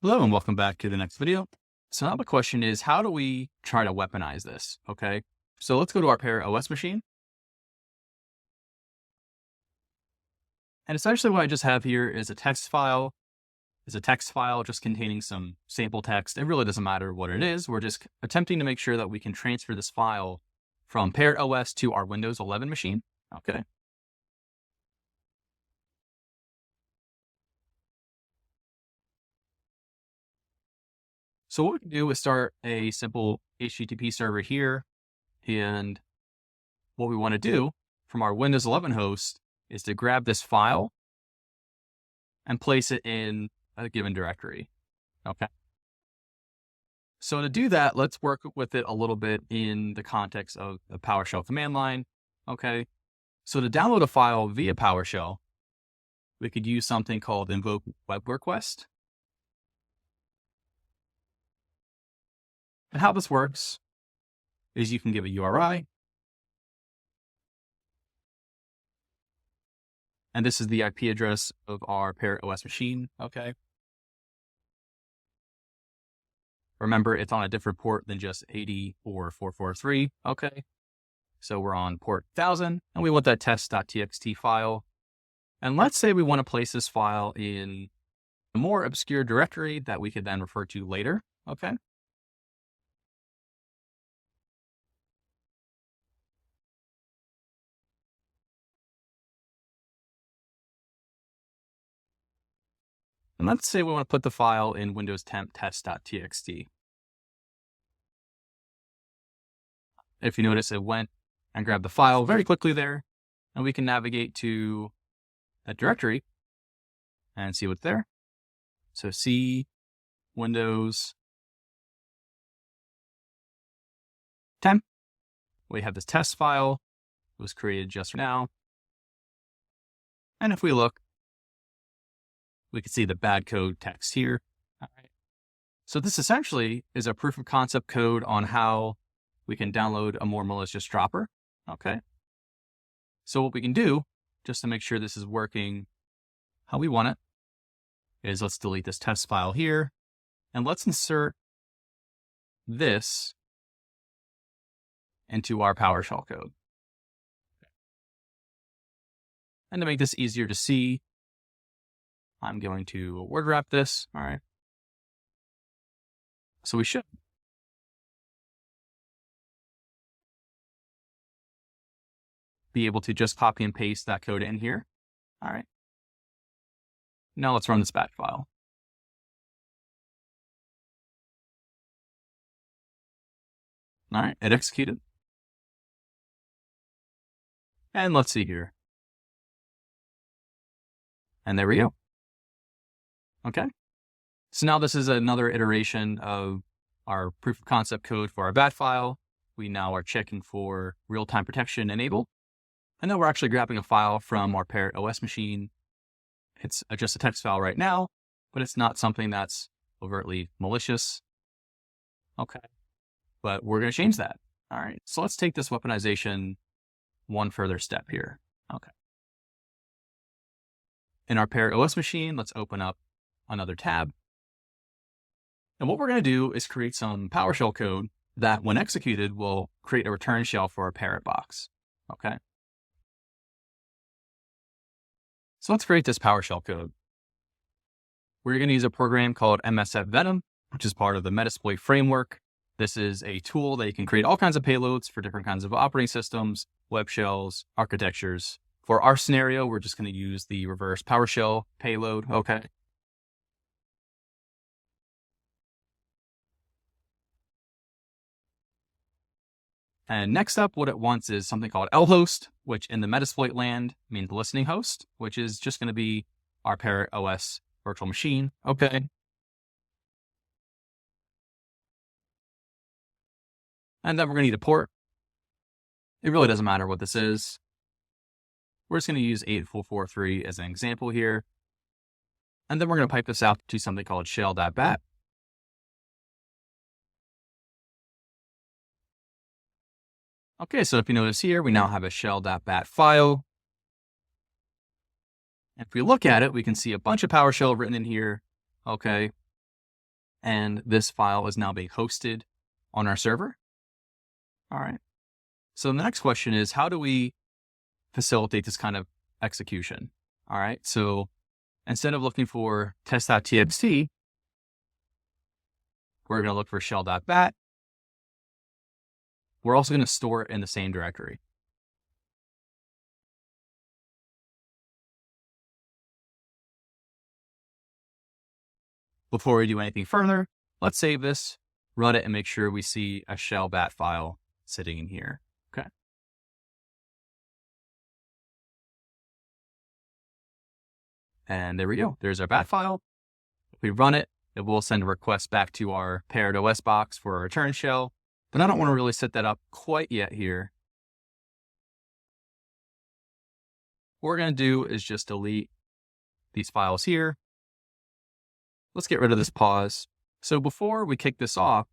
Hello and welcome back to the next video. So now the question is, how do we try to weaponize this? Okay, so let's go to our Parrot OS machine. And essentially what I just have here is a text file. It's a text file just containing some sample text. It really doesn't matter what it is. We're just attempting to make sure that we can transfer this file from Parrot OS to our Windows 11 machine. Okay. So what we can do is start a simple HTTP server here. And what we want to do from our Windows 11 host is to grab this file and place it in a given directory. Okay. So to do that, let's work with it a little bit in the context of the PowerShell command line. Okay. So to download a file via PowerShell, we could use something called invoke web request. And how this works is you can give a URI. And this is the IP address of our Parrot OS machine. Okay. Remember, it's on a different port than just 80 or 443. Okay. So we're on port 1000 and we want that test.txt file. And let's say we want to place this file in a more obscure directory that we could then refer to later. Okay. And let's say we want to put the file in Windows temp test.txt. If you notice, it went and grabbed the file very quickly there, and we can navigate to that directory and see what's there. So C, Windows, temp. We have this test file. It was created just now. And if we look, we can see the bad code text here. All right. So this essentially is a proof of concept code on how we can download a more malicious dropper. Okay. So what we can do, just to make sure this is working how we want it, is let's delete this test file here. And let's insert this into our PowerShell code. And to make this easier to see, I'm going to word wrap this. All right. So we should be able to just copy and paste that code in here. All right. Now let's run this batch file. All right, it executed. And let's see here. And there we go. Okay. So now this is another iteration of our proof of concept code for our bat file. We now are checking for real-time protection enabled. And then we're actually grabbing a file from our Parrot OS machine. It's just a text file right now, but it's not something that's overtly malicious. Okay. But we're going to change that. All right. So let's take this weaponization one further step here. Okay. In our Parrot OS machine, let's open up another tab. And what we're going to do is create some PowerShell code that, when executed, will create a return shell for our Parrot box. Okay. So let's create this PowerShell code. We're going to use a program called MSF Venom, which is part of the Metasploit framework. This is a tool that you can create all kinds of payloads for different kinds of operating systems, web shells, architectures. For our scenario, we're just going to use the reverse PowerShell payload. Okay. And next up, what it wants is something called lhost, which in the Metasploit land means listening host, which is just going to be our Parrot OS virtual machine. Okay. And then we're going to need a port. It really doesn't matter what this is. We're just going to use 8443 as an example here. And then we're going to pipe this out to something called shell.bat. Okay, so if you notice here, we now have a shell.bat file. If we look at it, we can see a bunch of PowerShell written in here. Okay. and this file is now being hosted on our server. All right. So the next question is, how do we facilitate this kind of execution? All right. So instead of looking for test.txt, we're going to look for shell.bat. We're also going to store it in the same directory. Before we do anything further, let's save this, run it, and make sure we see a shell.bat file sitting in here. Okay. And there we go. There's our bat file. If we run it, it will send a request back to our paired OS box for a return shell, but I don't want to really set that up quite yet here. What we're going to do is just delete these files here. Let's get rid of this pause. So before we kick this off,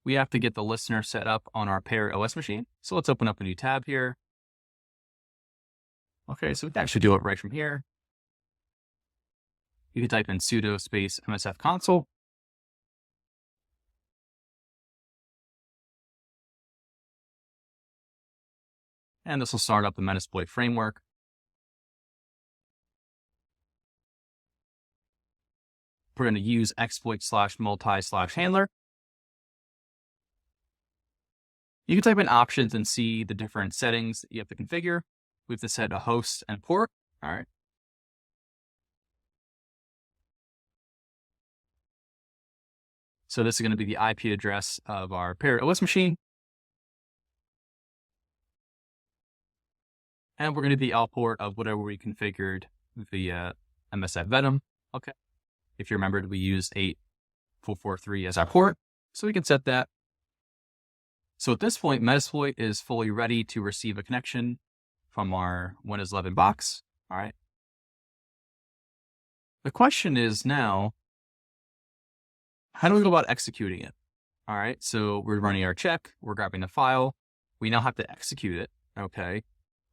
we have to get the listener set up on our paired OS machine. So let's open up a new tab here. Okay, so we can actually do it right from here. You can type in sudo space MSF console. And this will start up the Metasploit framework. We're going to use exploit/multi/handler. You can type in options and see the different settings that you have to configure. We have to set a host and port. All right. So this is going to be the IP address of our paired OS machine. And we're going to do the out port of whatever we configured via MSF Venom. Okay. If you remembered, we used 8443 as our port, so we can set that. So at this point, Metasploit is fully ready to receive a connection from our Windows 11 box. All right. The question is now, how do we go about executing it? All right. So we're running our check. We're grabbing the file. We now have to execute it. Okay.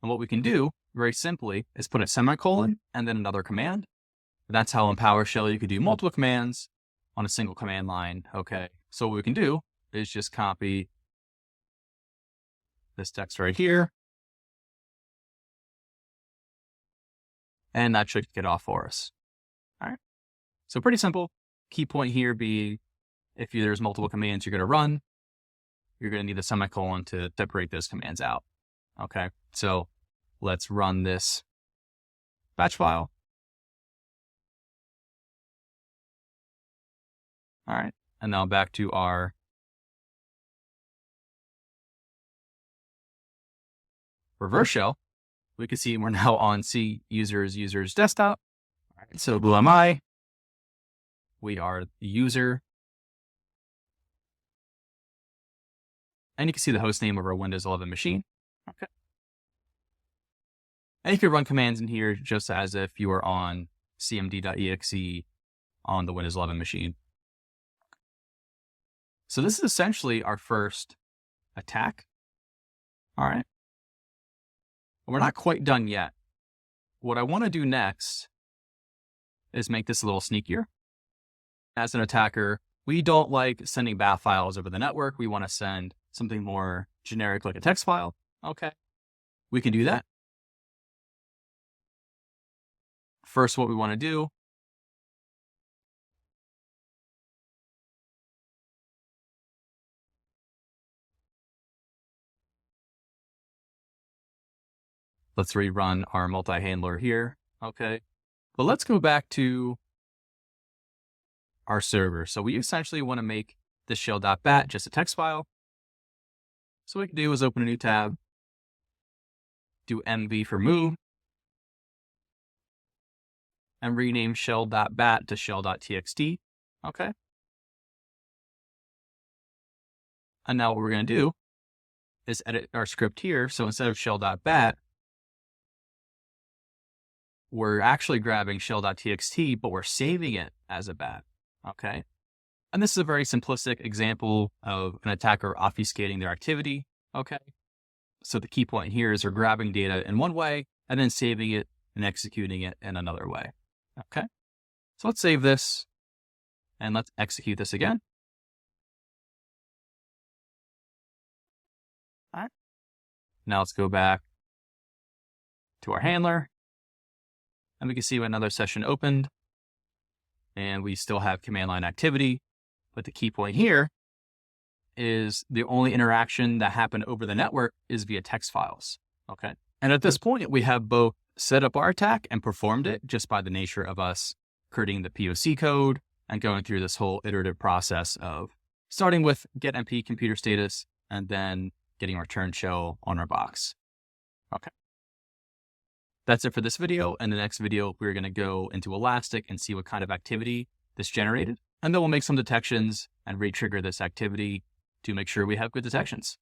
And what we can do very simply is put a semicolon and then another command. That's how in PowerShell you could do multiple commands on a single command line. Okay. So what we can do is just copy this text right here. And that should get off for us. All right. So pretty simple. Key point here being, if there's multiple commands you're going to run, you're going to need a semicolon to separate those commands out. Okay. So let's run this batch file. All right. And now back to our reverse shell. We can see we're now on C users desktop. All right. So who am I? We are the user. And you can see the host name of our Windows 11 machine. Okay. And you can run commands in here just as if you were on cmd.exe on the Windows 11 machine. So this is essentially our first attack. All right. But we're not quite done yet. What I want to do next is make this a little sneakier. As an attacker, we don't like sending bat files over the network. We want to send something more generic like a text file. Okay. We can do that. First, what we want to do let's rerun our multi-handler here. Okay. But let's go back to our server. So we essentially want to make this shell.bat just a text file. So what we can do is open a new tab, do mv for move, and rename shell.bat to shell.txt. Okay. And now what we're going to do is edit our script here. So instead of shell.bat, we're actually grabbing shell.txt, but we're saving it as a bat. Okay. And this is a very simplistic example of an attacker obfuscating their activity. Okay. So the key point here is they're grabbing data in one way and then saving it and executing it in another way. Okay. So let's save this And let's execute this again. All right. Now let's go back to our handler. And we can see another session opened. And we still have command line activity. But the key point here is the only interaction that happened over the network is via text files. Okay. And at this point, we have both set up our attack and performed it just by the nature of us creating the POC code and going through this whole iterative process of starting with get MP computer status and then getting return shell on our box. Okay. That's it for this video. In the next video, we're going to go into Elastic and see what kind of activity this generated. And then we'll make some detections and re-trigger this activity to make sure we have good detections.